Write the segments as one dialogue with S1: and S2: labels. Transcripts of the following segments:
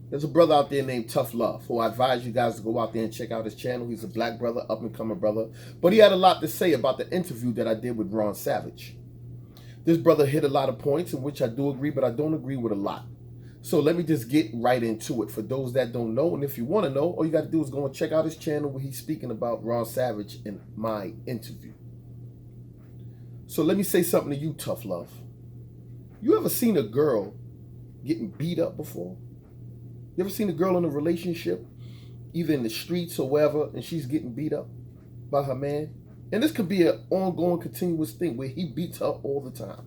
S1: There's a brother out there named Tough Love, who I advise you guys to go out there and check out his channel. He's a black brother, up and coming brother. But he had a lot to say about the interview that I did with Ron Savage. This brother hit a lot of points in which I do agree, but I don't agree with a lot. So let me just get right into it for those that don't know. And if you want to know, all you got to do is go and check out his channel where he's speaking about Ron Savage in my interview. So let me say something to you, Tough Love. You ever seen a girl getting beat up before? You ever seen a girl in a relationship, either in the streets or wherever, and she's getting beat up by her man? And this could be an ongoing, continuous thing where he beats her all the time.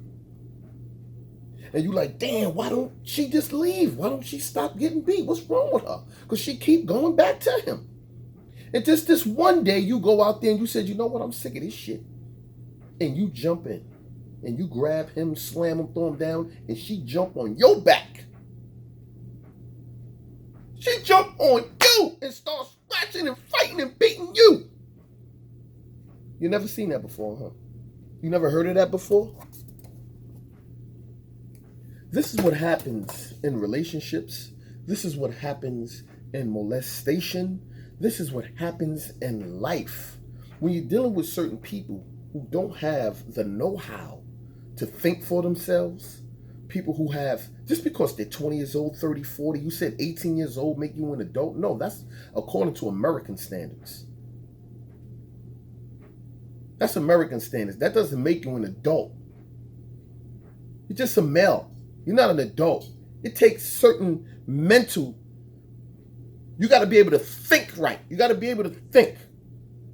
S1: And you like, damn, why don't she just leave? Why don't she stop getting beat? What's wrong with her? Because she keep going back to him. And just this one day, you go out there and you said, you know what, I'm sick of this shit. And you jump in. And you grab him, slam him, throw him down, and she jump on your back. She jumped on you and started scratching and fighting and beating you. You never seen that before, huh? You never heard of that before? This is what happens in relationships. This is what happens in molestation. This is what happens in life. When you're dealing with certain people who don't have the know-how to think for themselves, people who have, just because they're 20 years old, 30, 40, you said 18 years old make you an adult? No, that's according to American standards. That's American standards. That doesn't make you an adult. You're just a male. You're not an adult. It takes certain mental, you got to be able to think right. You got to be able to think.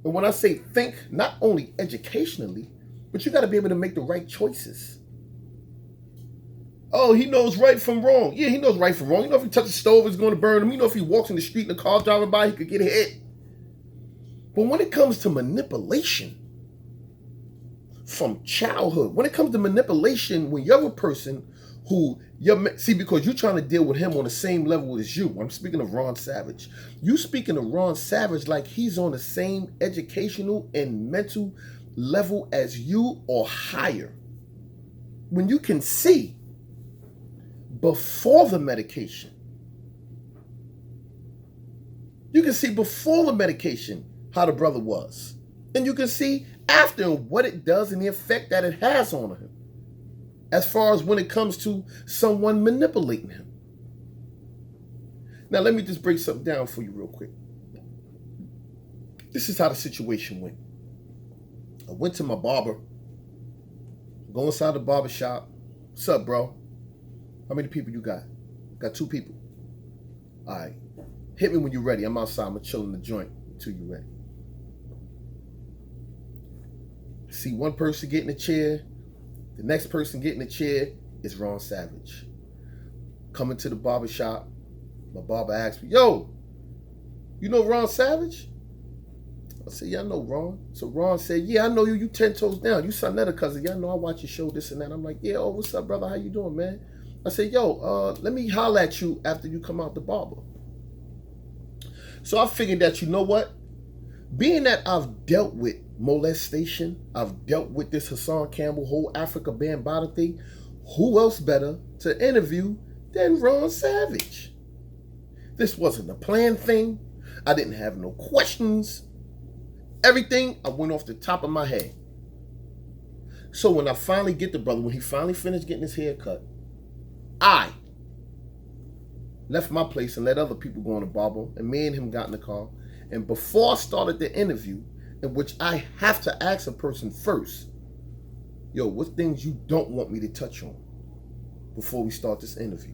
S1: And when I say think, not only educationally, but you got to be able to make the right choices. Oh, he knows right from wrong. Yeah, he knows right from wrong. You know if he touches the stove, it's going to burn him. You know if he walks in the street and a car driving by, he could get hit. But when it comes to manipulation from childhood, when it comes to manipulation, when you're a person who, see, because you're trying to deal with him on the same level as you. I'm speaking of Ron Savage. You speaking of Ron Savage like he's on the same educational and mental level as you or higher. When you can see before the medication. You can see before the medication how the brother was. And you can see after what it does and the effect that it has on him. As far as when it comes to someone manipulating him. Now let me just break something down for you real quick. This is how the situation went. I went to my barber. Go inside the barber shop. What's up, bro? How many people you got? Got 2 people. All right. Hit me when you're ready. I'm outside. I'm chilling the joint until you're ready. See one person get in a chair. The next person get in a chair is Ron Savage. Coming to the barber shop. My barber asked me, yo, you know Ron Savage? I said, yeah, I know Ron. So Ron said, yeah, I know you. You 10 toes down. You Sonetta cousin. Yeah, I know. I watch your show, this and that. I'm like, yeah, oh, what's up, brother? How you doing, man? I said, yo, let me holler at you after you come out the barber. So I figured that, you know what? Being that I've dealt with molestation, I've dealt with this Hassan Campbell whole Africa Bambada thing, who else better to interview than Ron Savage? This wasn't a planned thing. I didn't have no questions. Everything, I went off the top of my head. So when I finally get the brother, when he finally finished getting his hair cut, I left my place and let other people go on the barber, and me and him got in the car. And before I started the interview, in which I have to ask a person first, yo, what things you don't want me to touch on before we start this interview?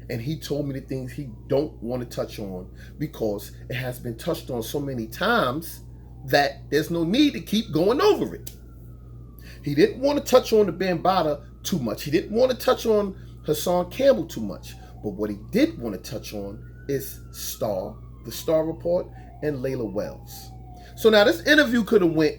S1: And he told me the things he don't want to touch on because it has been touched on so many times that there's no need to keep going over it. He didn't want to touch on the Bambada too much. He didn't want to touch on Hassan Campbell too much. But what he did want to touch on is the Star Report, and Layla Wells. So now this interview could have went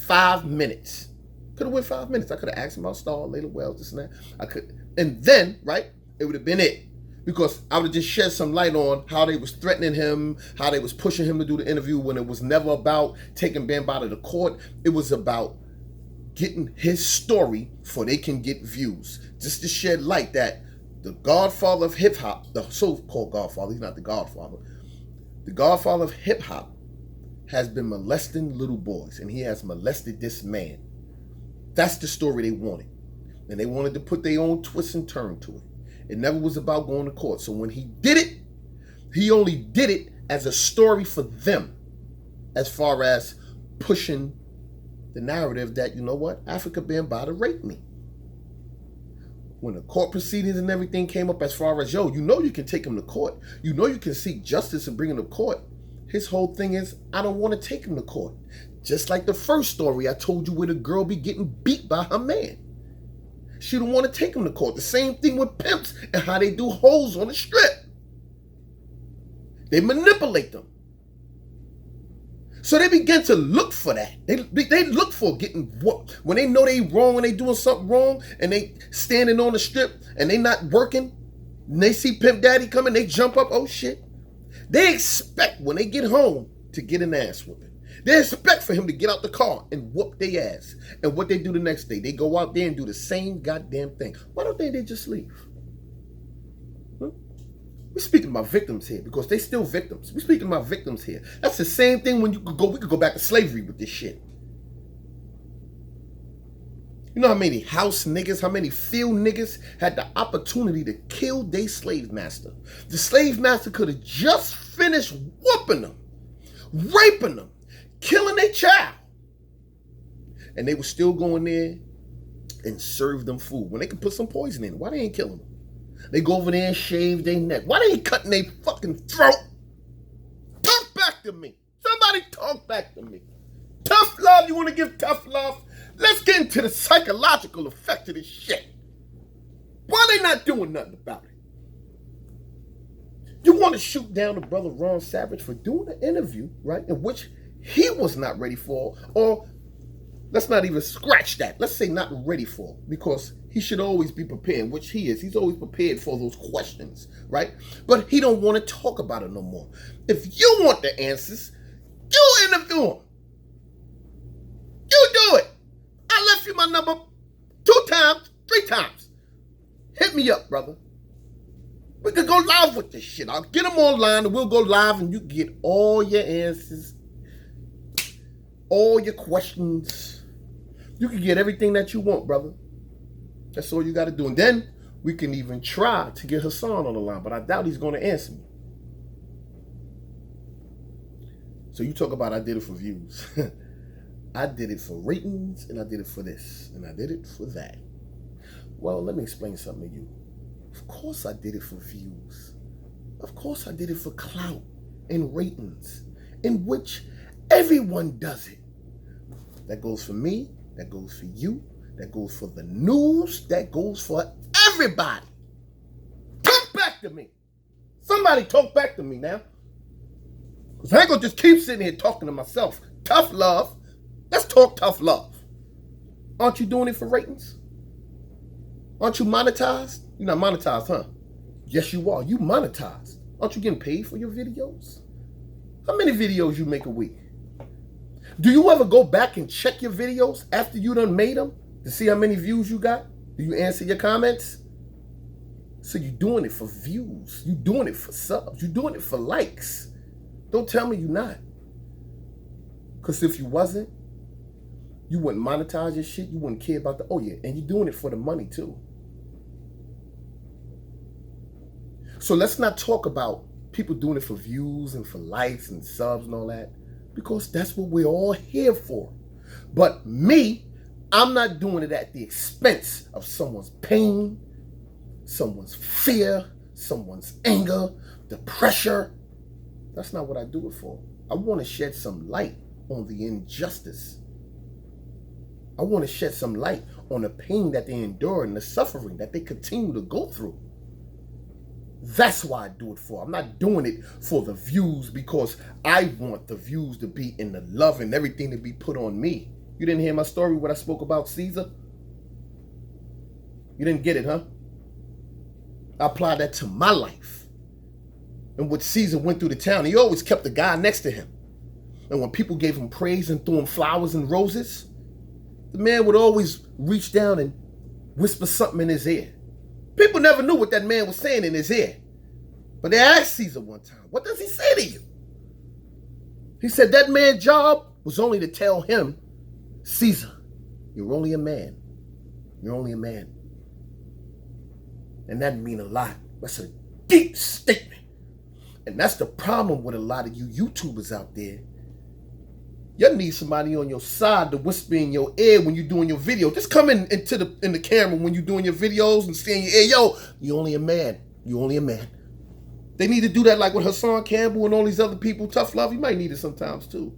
S1: 5 minutes. Could have went 5 minutes. I could have asked him about Star, Layla Wells, this and that. I could, and then, right, it would have been it. Because I would have just shed some light on how they was threatening him, how they was pushing him to do the interview when it was never about taking Bambada to court. It was about getting his story so they can get views. Just to shed light that the godfather of hip hop, the so-called godfather, he's not the godfather. The godfather of hip hop has been molesting little boys, and he has molested this man. That's the story they wanted. And they wanted to put their own twist and turn to it. It never was about going to court. So when he did it, he only did it as a story for them, as far as pushing the narrative that, you know what, Africa Bambada raped me. When the court proceedings and everything came up as far as, yo, you know you can take him to court. You know you can seek justice and bring him to court. His whole thing is, I don't want to take him to court. Just like the first story I told you where the girl be getting beat by her man. She don't want to take him to court. The same thing with pimps and how they do hoes on the strip. They manipulate them. So they begin to look for that. They look for getting whooped. When they know they wrong, when they doing something wrong, and they standing on the strip, and they not working, and they see Pimp Daddy coming, they jump up, oh shit. They expect when they get home to get an ass whooping. They expect for him to get out the car and whoop their ass. And what they do the next day, they go out there and do the same goddamn thing. Why don't they just leave? Huh? We're speaking about victims here because they still victims. We're speaking about victims here. That's the same thing when we could go back to slavery with this shit. You know how many house niggas, how many field niggas had the opportunity to kill their slave master? The slave master could have just finished whooping them, raping them, killing their child. And they were still going there and serve them food. When they could put some poison in it, why they ain't killing them? They go over there and shave their neck. Why they ain't cutting their fucking throat? Talk back to me. Somebody talk back to me. Tough love, you want to give tough love? Let's get into the psychological effect of this shit. Why they not doing nothing about it? You want to shoot down the brother Ronald Savage for doing an interview, right, in which he was not ready for, or let's not even scratch that. Let's say not ready for, because he should always be prepared, which he is. He's always prepared for those questions, right? But he don't want to talk about it no more. If you want the answers, you interview him. You do it. I left you my number 2 times, 3 times. Hit me up, brother. We can go live with this shit. I'll get them online and we'll go live and you get all your answers, all your questions. You can get everything that you want, brother. That's all you got to do. And then we can even try to get Hassan on the line, but I doubt he's going to answer me. So you talk about I did it for views. I did it for ratings, and I did it for this, and I did it for that. Well, let me explain something to you. Of course I did it for views. Of course I did it for clout and ratings, in which everyone does it. That goes for me, that goes for you, that goes for the news, that goes for everybody. Talk back to me. Somebody talk back to me now. Because I ain't going to just keep sitting here talking to myself. Tough love. Let's talk tough love. Aren't you doing it for ratings? Aren't you monetized? You're not monetized, huh? Yes, you are. You monetized. Aren't you getting paid for your videos? How many videos you make a week? Do you ever go back and check your videos after you done made them to see how many views you got? Do you answer your comments? So you're doing it for views. You're doing it for subs. You're doing it for likes. Don't tell me you're not. Because if you wasn't, you wouldn't monetize your shit. You wouldn't care about oh yeah, and you're doing it for the money too. So let's not talk about people doing it for views and for likes and subs and all that, because that's what we're all here for. But me, I'm not doing it at the expense of someone's pain, someone's fear, someone's anger, the pressure. That's not what I do it for. I want to shed some light on the injustice. I want to shed some light on the pain that they endure and the suffering that they continue to go through. That's why I do it for. I'm not doing it for the views because I want the views to be in the love and everything to be put on me. You didn't hear my story when I spoke about Caesar? You didn't get it, huh? I applied that to my life. And what Caesar went through the town, he always kept the guy next to him. And when people gave him praise and threw him flowers and roses, the man would always reach down and whisper something in his ear. People never knew what that man was saying in his ear. But they asked Caesar one time, what does he say to you? He said that man's job was only to tell him, Caesar, you're only a man. You're only a man. And that means a lot. That's a deep statement. And that's the problem with a lot of you YouTubers out there. You need somebody on your side to whisper in your ear when you're doing your video. Just come in the camera when you're doing your videos and say in your ear, yo, you're only a man. You're only a man. They need to do that like with Hassan Campbell and all these other people. Tough love, you might need it sometimes too.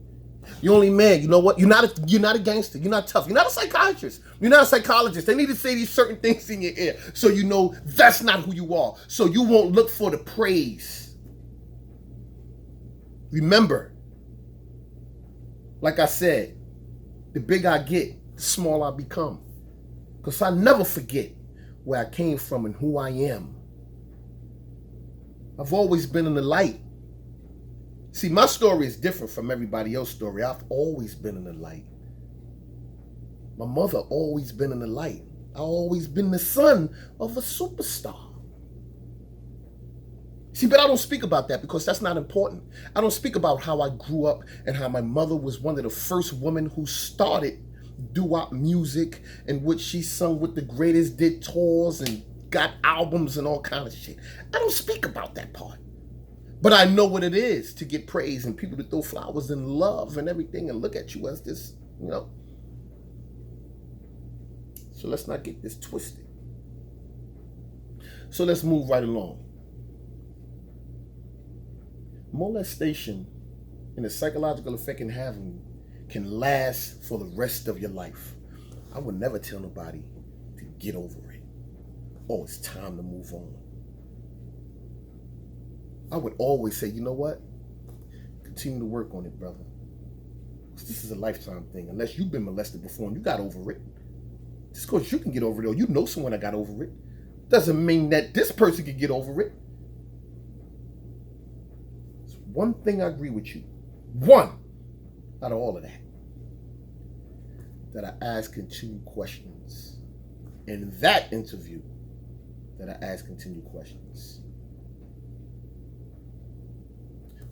S1: You're only a man. You know what? You're not a gangster. You're not tough. You're not a psychiatrist. You're not a psychologist. They need to say these certain things in your ear so you know that's not who you are. So you won't look for the praise. Remember, like I said, the bigger I get, the smaller I become. Because I never forget where I came from and who I am. I've always been in the light. See, my story is different from everybody else's story. I've always been in the light. My mother always been in the light. I've always been the son of a superstar. See, but I don't speak about that because that's not important. I don't speak about how I grew up and how my mother was one of the first women who started doo-wop music, in which she sung with the greatest, did tours and got albums and all kind of shit. I don't speak about that part. But I know what it is to get praise and people to throw flowers and love and everything and look at you as this, you know. So let's not get this twisted. So let's move right along. Molestation and the psychological effect it can have on you can last for the rest of your life. I would never tell nobody to get over it. Oh, it's time to move on. I would always say, you know what? Continue to work on it, brother. This is a lifetime thing. Unless you've been molested before and you got over it. Just because you can get over it or you know someone that got over it, doesn't mean that this person can get over it. It's one thing I agree with you. One out of all of that I ask continued questions. In that interview, that I ask continued questions.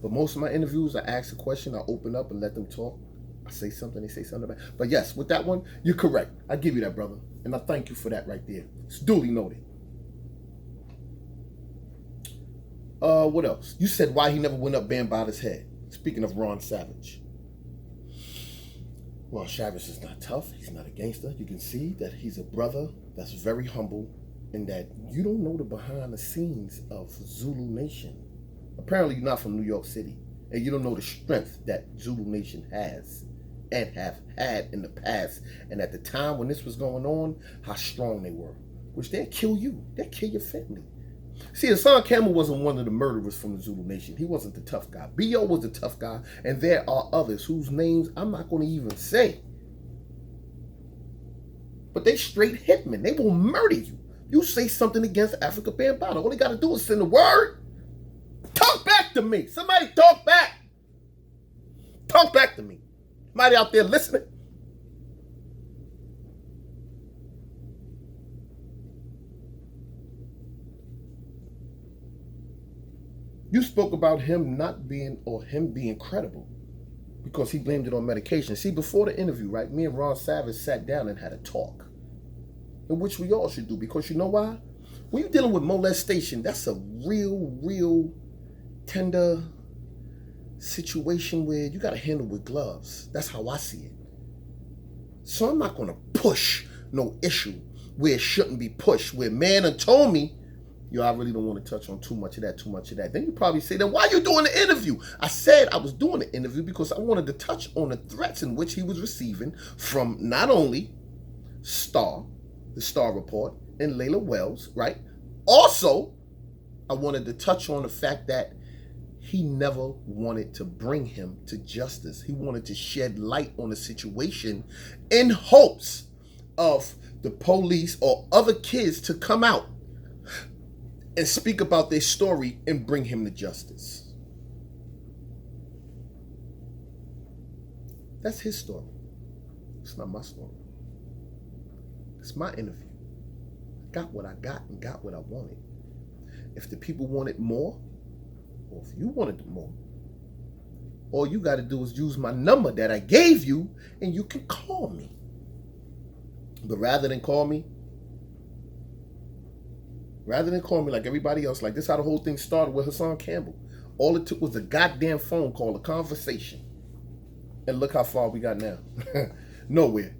S1: But most of my interviews, I ask a question, I open up and let them talk. I say something, they say something about it. But yes, with that one, you're correct. I give you that, brother. And I thank you for that right there. It's duly noted. What else? You said why he never went up Bambada's head. Speaking of Ron Savage. Ron Savage is not tough. He's not a gangster. You can see that he's a brother that's very humble and that you don't know the behind the scenes of Zulu Nation. Apparently you're not from New York City, and you don't know the strength that Zulu Nation has and have had in the past. And at the time when this was going on, how strong they were, which they'll kill you. They'll kill your family. See, Hassan Campbell wasn't one of the murderers from the Zulu Nation. He wasn't the tough guy. B.O. was the tough guy, and there are others whose names I'm not going to even say. But they straight hitmen. They will murder you. You say something against Africa Bambada. All they got to do is send a word. Talk back to me. Somebody talk back. Talk back to me. Somebody out there listening. You spoke about him not being, or him being credible because he blamed it on medication. See, before the interview, right, me and Ron Savage sat down and had a talk, in which we all should do, because you know why? When you're dealing with molestation, that's a real tender situation where you got to handle with gloves. That's how I see it. So I'm not going to push no issue where it shouldn't be pushed, where man done told me, yo, I really don't want to touch on too much of that. Then you probably say, then why are you doing the interview? I said I was doing the interview because I wanted to touch on the threats in which he was receiving from not only the Star Report, and Layla Wells, right? Also, I wanted to touch on the fact that he never wanted to bring him to justice. He wanted to shed light on the situation in hopes of the police or other kids to come out and speak about their story and bring him to justice. That's his story. It's not my story. It's my interview. got what I got and got what I wanted. If the people wanted more, or if you wanted more, all you got to do is use my number that I gave you and you can call me. But rather than call me like everybody else, like this how the whole thing started with Hassan Campbell. All it took was a goddamn phone call, a conversation. And look how far we got now. Nowhere.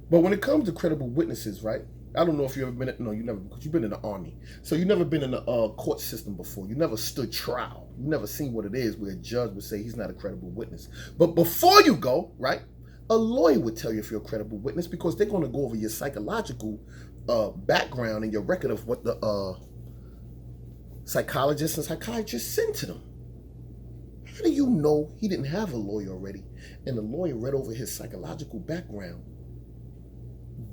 S1: But when it comes to credible witnesses, right? I don't know if you've ever been, no, you never, because you've been in the army. So you never been in the court system before. You never stood trial. You never seen what it is where a judge would say he's not a credible witness. But before you go, right, a lawyer would tell you if you're a credible witness because they're going to go over your psychological background and your record of what the psychologists and psychiatrists sent to them. How do you know he didn't have a lawyer already and the lawyer read over his psychological background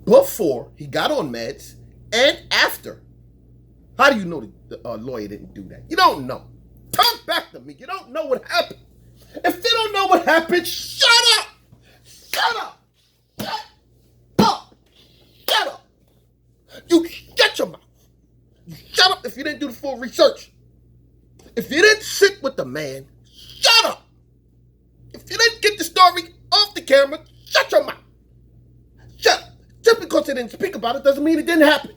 S1: before he got on meds and after? How do you know the lawyer didn't do that? You don't know. Talk back to me. You don't know what happened. If they don't know what happened, shut up. Shut up. Shut up. Shut up. You shut your mouth. You shut up if you didn't do the full research. If you didn't sit with the man, shut up. If you didn't get the story off the camera, shut your mouth. Shut up. Just because he didn't speak about it doesn't mean it didn't happen.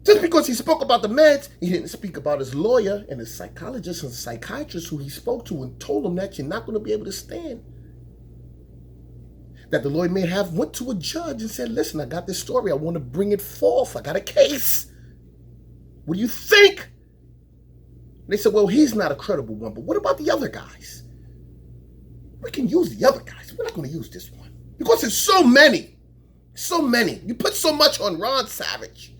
S1: Just because he spoke about the meds, he didn't speak about his lawyer and his psychologist and psychiatrist who he spoke to and told him that you're not going to be able to stand. That the lawyer may have went to a judge and said, listen, I got this story. I want to bring it forth. I got a case. What do you think? They said, well, he's not a credible one, but what about the other guys? We can use the other guys. We're not going to use this one. Because there's so many. So many. You put so much on Ron Savage.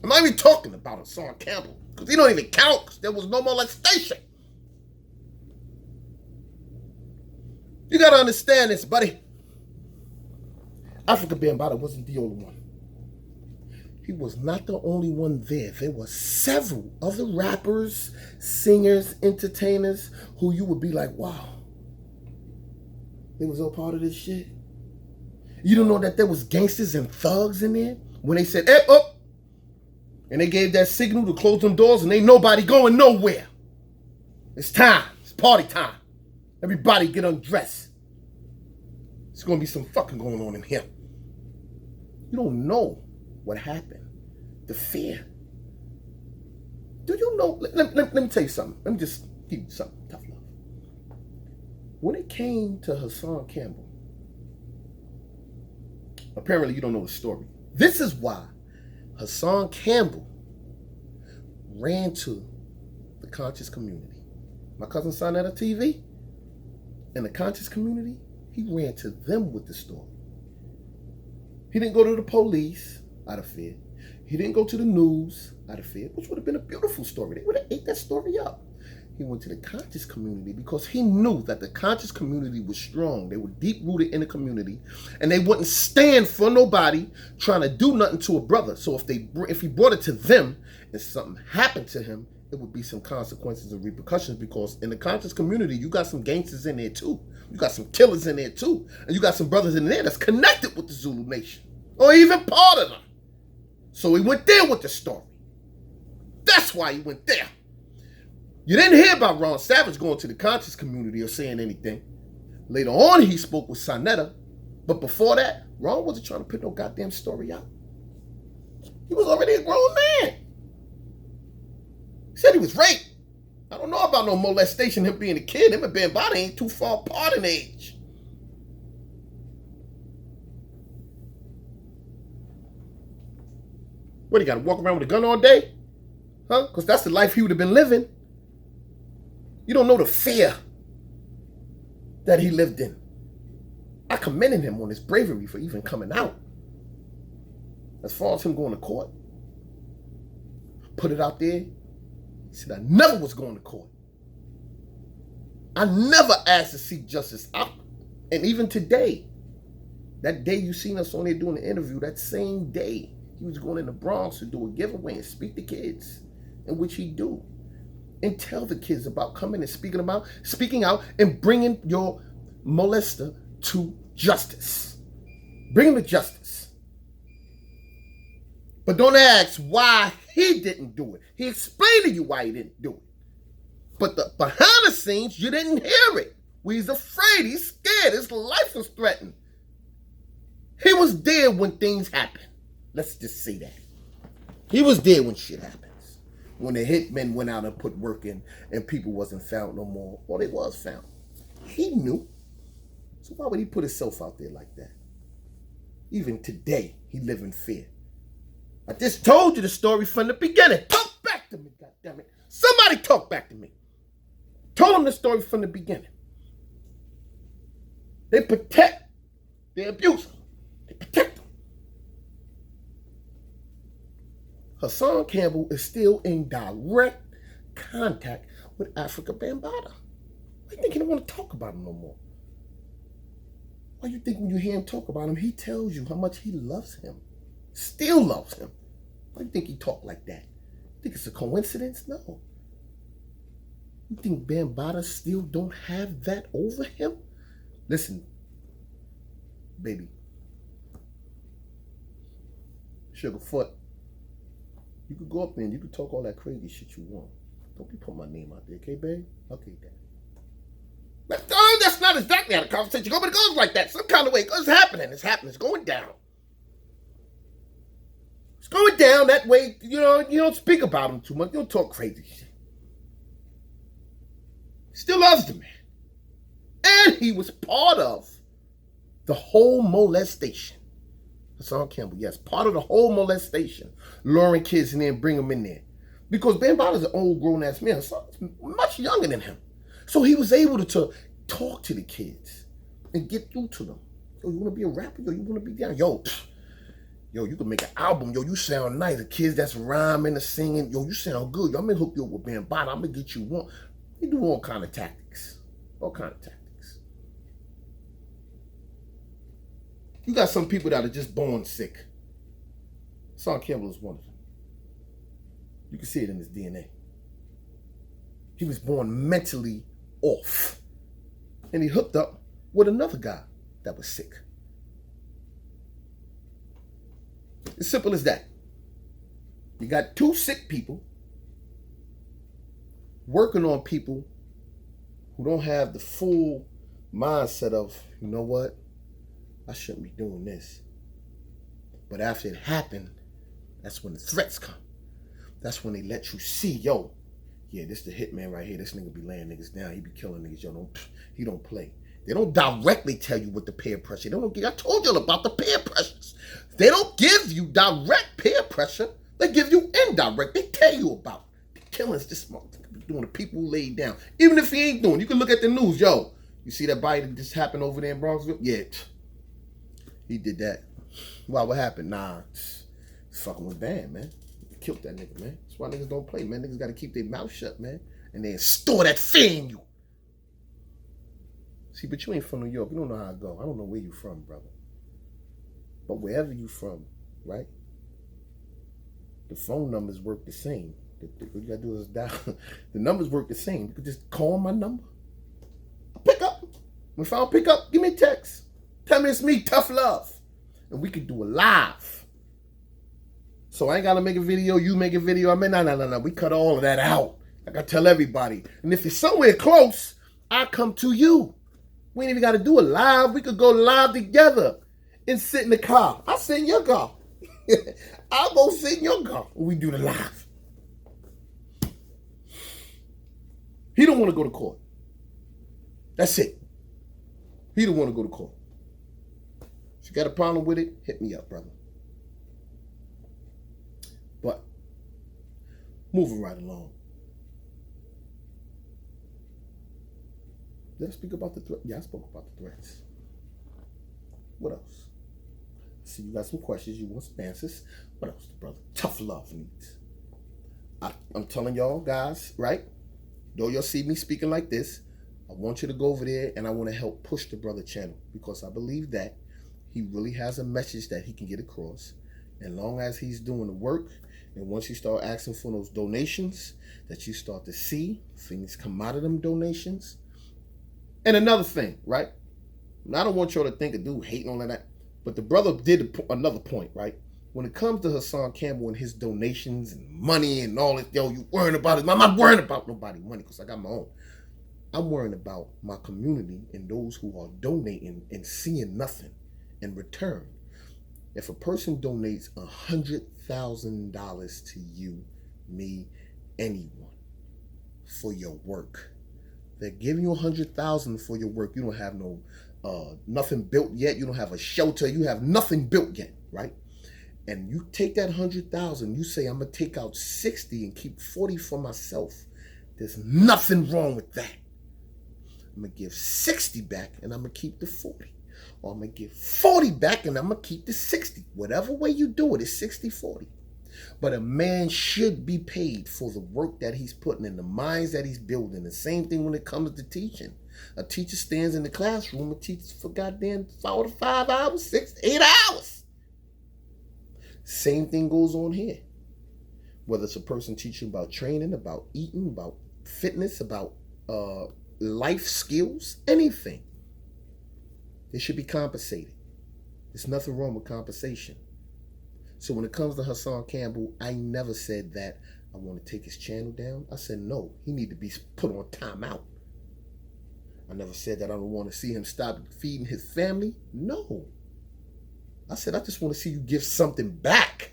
S1: I'm not even talking about Hassan Campbell. Because he don't even count because there was no molestation. You got to understand this, buddy. Africa Bambada wasn't the only one. He was not the only one there. There were several other rappers, singers, entertainers who you would be like, wow, they was all part of this shit. You don't know that there was gangsters and thugs in there when they said, hey, up, and they gave that signal to close them doors and ain't nobody going nowhere. It's time. It's party time. Everybody get undressed. There's going to be some fucking going on in here. You don't know what happened. The fear. Do you know? Let me tell you something. Let me just give you something. Tough love. When it came to Hassan Campbell, apparently you don't know the story. This is why Hassan Campbell ran to the conscious community. My cousin signed at a TV. In the conscious community, he ran to them with the story. He didn't go to the police out of fear. He didn't go to the news out of fear, which would have been a beautiful story. They would have ate that story up. He went to the conscious community because he knew that the conscious community was strong. They were deep-rooted in the community, and they wouldn't stand for nobody trying to do nothing to a brother. So if he brought it to them and something happened to him, it would be some consequences and repercussions, because in the conscious community, you got some gangsters in there too. You got some killers in there too. And you got some brothers in there that's connected with the Zulu Nation, or even part of them. So he went there with the story. That's why he went there. You didn't hear about Ronald Savage going to the conscious community or saying anything. Later on, he spoke with Sonetta. But before that, Ron wasn't trying to put no goddamn story out. He was already a grown man. He said he was raped. I don't know about no molestation, him being a kid. Him and Bambada ain't too far apart in age. What, he got to walk around with a gun all day? Huh? Because that's the life he would have been living. You don't know the fear that he lived in. I commended him on his bravery for even coming out. As far as him going to court, put it out there. He said, I never was going to court. I never asked to seek justice out. And even today, that day you seen us on there doing the interview, that same day, he was going in the Bronx to do a giveaway and speak to kids, in which he do. And tell the kids about coming and speaking out and bringing your molester to justice. Bring him to justice. But don't ask why he didn't do it. He explained to you why he didn't do it. But behind the scenes, you didn't hear it. He's afraid. He's scared. His life was threatened. He was there when things happened. Let's just say that. He was there when shit happens. When the hitmen went out and put work in and people wasn't found no more. Or they was found. He knew. So why would he put himself out there like that? Even today, he live in fear. I just told you the story from the beginning. Talk back to me, goddammit. Somebody talk back to me. Told him the story from the beginning. They protect the abuser. They protect them. Hassan Campbell is still in direct contact with Africa Bambada. Why do you think he don't want to talk about him no more? Why do you think when you hear him talk about him, he tells you how much he loves him? Still loves him. Why do you think he talk like that? You think it's a coincidence? No. You think Bambada still don't have that over him? Listen, baby. Sugarfoot. You could go up there and you could talk all that crazy shit you want. Don't be putting my name out there, okay, babe? Okay, Dad. That's not exactly how the conversation goes, but it goes like that. Some kind of way. It's happening. It's happening. It's going down. It's going down that way. You know, you don't speak about him too much. You don't talk crazy shit. Still loves the man. And he was part of the whole molestation. Hassan Campbell, yes, part of the whole molestation. Luring kids in there and bring them in there. Because Bambada's an old grown-ass man. Hassan's much younger than him. So he was able to talk to the kids and get through to them. Yo, you want to be a rapper? Yo, you want to be down? Yo, you can make an album. Yo, you sound nice. The kids that's rhyming and singing. Yo, you sound good. Yo, I'm going to hook you up with Bambada. I'm going to get you one. They do all kind of tactics. All kind of tactics. You got some people that are just born sick. Hassan Campbell is one of them. You can see it in his DNA. He was born mentally off. And he hooked up with another guy that was sick. As simple as that. You got two sick people working on people who don't have the full mindset of, you know what, I shouldn't be doing this. But after it happened, that's when the threats come. That's when they let you see, yo, yeah, this the hitman right here. This nigga be laying niggas down. He be killing niggas. Yo, he don't play. They don't directly tell you what the peer pressure. I told you about the peer pressures. They don't give you direct peer pressure. They give you indirect. They tell you about the killings this motherfucker be doing. The people who laid down. Even if he ain't doing, you can look at the news. Yo, you see that body that just happened over there in Bronxville? Yeah, he did that. Wow, what happened? Nah, it's fucking with Bam, man. Killed that nigga, man. That's why niggas don't play, man. Niggas gotta keep their mouth shut, man. And then store that fear in you. See, but you ain't from New York. You don't know how I go. I don't know where you from, brother. But wherever you from, right? The phone numbers work the same. What you gotta do is dial. The numbers work the same. You could just call my number. I'll pick up. If I don't pick up, give me a text. Tell me it's me, Tough Love. And we could do a live. So I ain't gotta make a video, you make a video. I mean, no. We cut all of that out. I gotta tell everybody. And if it's somewhere close, I come to you. We ain't even gotta do a live. We could go live together and sit in the car. I'll sit in your car. I'll go sit in your car when we do the live. He don't want to go to court. That's it. He don't want to go to court. If you got a problem with it, hit me up, brother. But moving right along. Did I speak about the threat? Yeah, I spoke about the threats. What else? See, you got some questions. You want some answers. What else, brother? Tough Love needs. I'm telling y'all, guys, right? Though you'll see me speaking like this, I want you to go over there and I want to help push the brother channel because I believe that he really has a message that he can get across. And long as he's doing the work, and once you start asking for those donations, that you start to see things come out of them donations. And another thing, right? And I don't want y'all to think a dude hating on that. But the brother did another point, right? When it comes to Hassan Campbell and his donations and money and all that, yo, you worrying about it. I'm not worrying about nobody money because I got my own. I'm worrying about my community and those who are donating and seeing nothing in return. If a person donates $100,000 to you, me, anyone, for your work, they're giving you $100,000 for your work. You don't have no nothing built yet. You don't have a shelter. You have nothing built yet, right? And you take that $100,000. You say, I'm gonna take out 60 and keep 40 for myself. There's nothing wrong with that. I'm gonna give 60 back and I'm gonna keep the 40. Or I'm gonna give 40 back and I'm gonna keep the 60. Whatever way you do it, it's 60-40. But a man should be paid for the work that he's putting in, the minds that he's building. The same thing when it comes to teaching. A teacher stands in the classroom and teaches for goddamn 4 to 5 hours, 6 to 8 hours. Same thing goes on here. Whether it's a person teaching about training, about eating, about fitness, about life skills, anything. They should be compensated. There's nothing wrong with compensation. So when it comes to Hassan Campbell, I never said that I want to take his channel down. I said no, he need to be put on timeout. I never said that I don't want to see him stop feeding his family. No. I said I just want to see you give something back.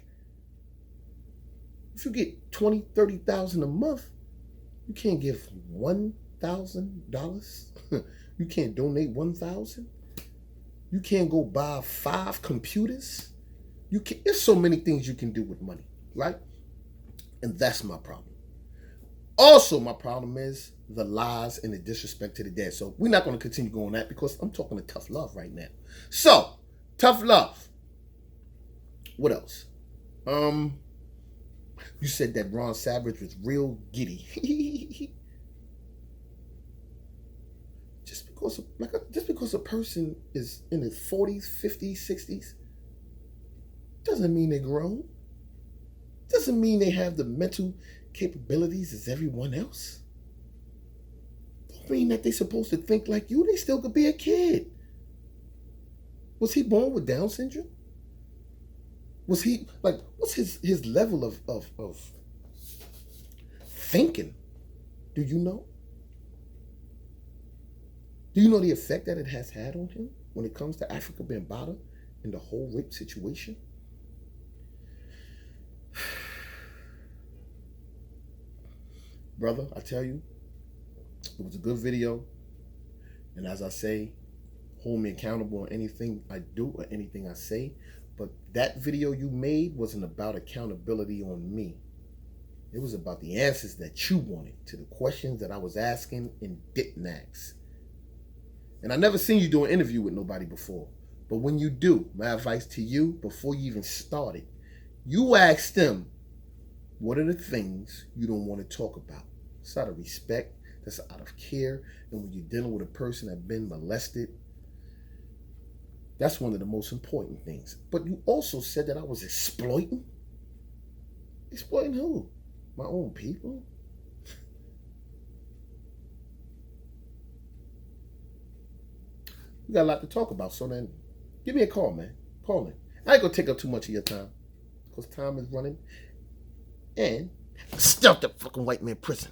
S1: If you get $20,000, $30,000 a month, you can't give $1,000. You can't donate $1,000. You can't go buy 5 computers. You can. There's so many things you can do with money, right? And that's my problem. Also, my problem is the lies and the disrespect to the dead. So we're not going to continue going that because I'm talking to tough love right now. So, tough love. What else? You said that Ronald Savage was real giddy. Just because a person is in his 40s, 50s, 60s, doesn't mean they're grown. Doesn't mean they have the mental capabilities as everyone else. Don't mean that they're supposed to think like you. They still could be a kid. Was he born with Down syndrome? Was he what's his level of thinking? Do you know? Do you know the effect that it has had on him when it comes to Africa Bambada and the whole rape situation? Brother, I tell you, it was a good video. And as I say, hold me accountable on anything I do or anything I say. But that video you made wasn't about accountability on me. It was about the answers that you wanted to the questions that I was asking and didn't ask. And I never seen you do an interview with nobody before. But when you do, my advice to you, before you even started, you ask them, what are the things you don't want to talk about? It's out of respect. That's out of care. And when you're dealing with a person that's been molested, that's one of the most important things. But you also said that I was exploiting. Exploiting who? My own people? We got a lot to talk about. So then, give me a call, man. Call me. I ain't gonna take up too much of your time because time is running. And stuff the fucking white man prison.